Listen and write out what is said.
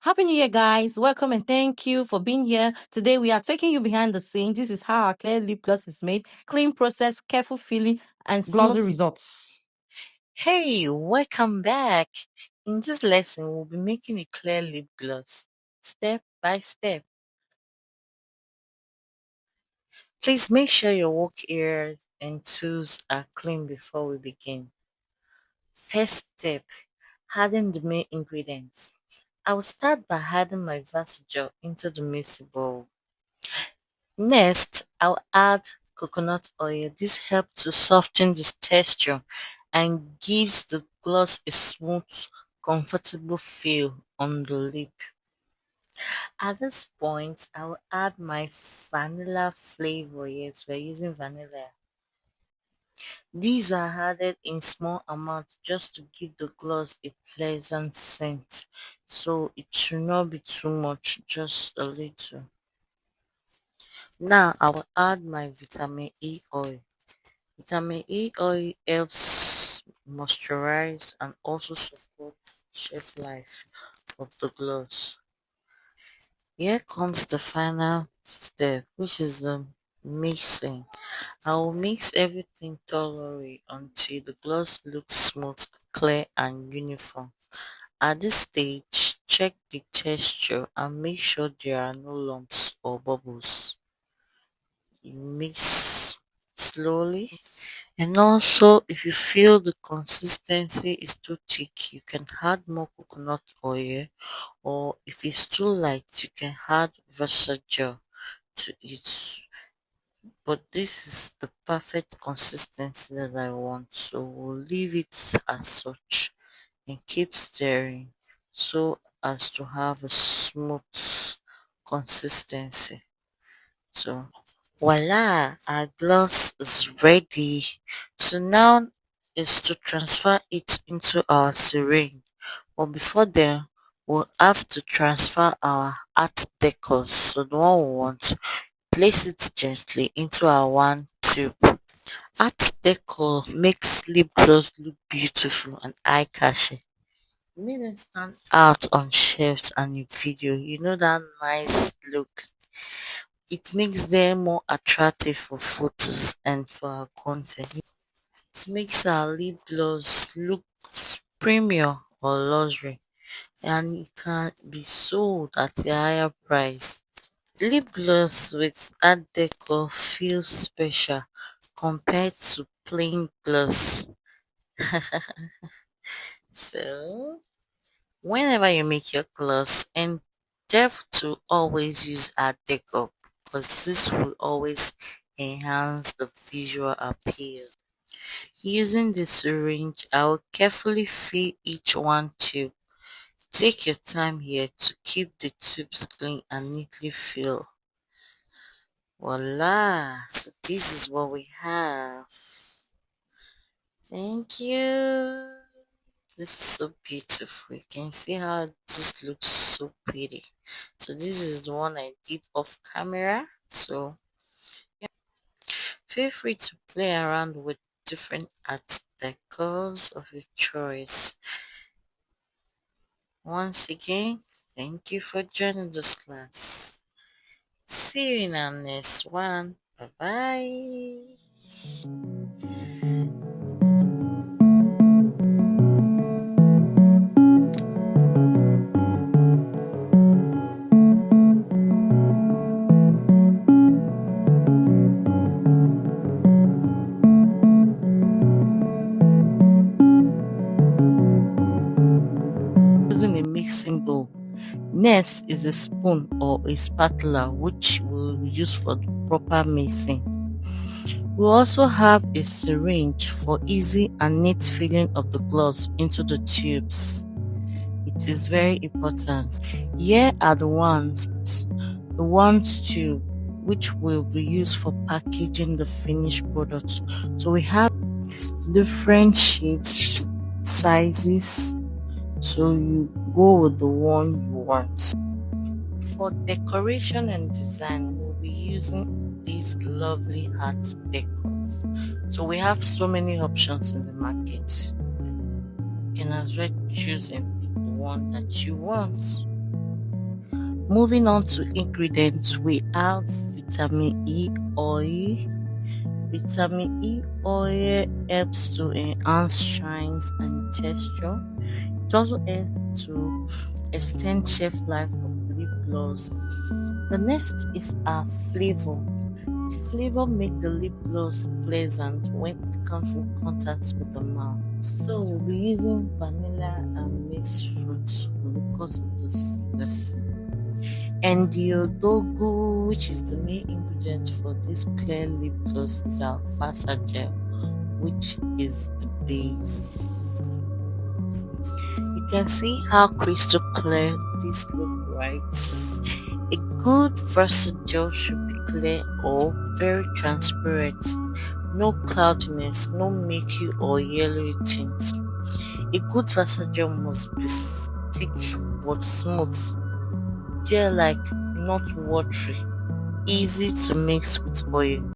Happy New Year, guys. Welcome and thank you for being here. Today, we are taking you behind the scenes. This is how our clear lip gloss is made. Clean process, careful filling, and glossy results. Hey, welcome back. In this lesson, we'll be making a clear lip gloss, step by step. Please make sure your work areas and tools are clean before we begin. First step, adding the main ingredients. I will start by adding my Vasigel into the mixing bowl. Next, I'll add coconut oil. This helps to soften the texture and gives the gloss a smooth, comfortable feel on the lip. At this point, I'll add my vanilla flavor. Yes, we're using vanilla. These are added in small amounts just to give the gloss a pleasant scent. So it should not be too much, just a little. Now I will add my vitamin E oil. Vitamin E oil helps moisturize and also support shelf life of the gloss. Here comes the final step, which is the mixing. I will mix everything thoroughly until the gloss looks smooth, clear, and uniform. At this stage, check the texture and make sure there are no lumps or bubbles. You mix slowly, and also if you feel the consistency is too thick, you can add more coconut oil, or if it's too light, you can add Versace to it. But this is the perfect consistency that I want, so we'll leave it as such and keep stirring so as to have a smooth consistency. So voila, our gloss is ready. So now is to transfer it into our syringe, but before then we'll have to transfer our art decors. So the one we want, place it gently into our one tube. Art decor makes lip gloss look beautiful and eye-catching. It made them stand out on shelves and in video. You know that nice look. It makes them more attractive for photos and for our content. It makes our lip gloss look premium or luxury, and it can be sold at a higher price. Lip gloss with art deco feels special compared to plain gloss. So, whenever you make your gloss, endeavor to always use art deco because this will always enhance the visual appeal. Using the syringe, I will carefully fill each one tube. Take your time here to keep the tubes clean and neatly filled. Voila! So this is what we have. Thank you. This is so beautiful. You can see how this looks so pretty. So this is the one I did off camera. So yeah, feel free to play around with different art decors of your choice. Once again, thank you for joining this class. See you in our next one. Bye bye. Using a mixing bowl. Next is a spoon or a spatula, which we'll use for the proper mixing. We also have a syringe for easy and neat filling of the gloss into the tubes. It is very important. Here are the ones tube, which will be used for packaging the finished product. So we have different shapes, sizes, so you go with the one you want. For decoration and design, we'll be using these lovely art decors. So we have so many options in the market. You can as well choose and pick the one that you want. Moving on to ingredients, we have vitamin E oil. Vitamin E oil helps to enhance shines and texture. It also helps to extend shelf life of lip gloss. The next is our flavor. Flavor make the lip gloss pleasant when it comes in contact with the mouth. So we'll be using vanilla and mixed fruit because of this. And the odogu, which is the main ingredient for this clear lip gloss, is our fasa gel, which is the base. You can see how crystal clear this look, right? A good Versa gel should be clear or very transparent. No cloudiness, no milky or yellowy tints. A good Versa gel must be thick but smooth, gel-like, not watery, easy to mix with oil.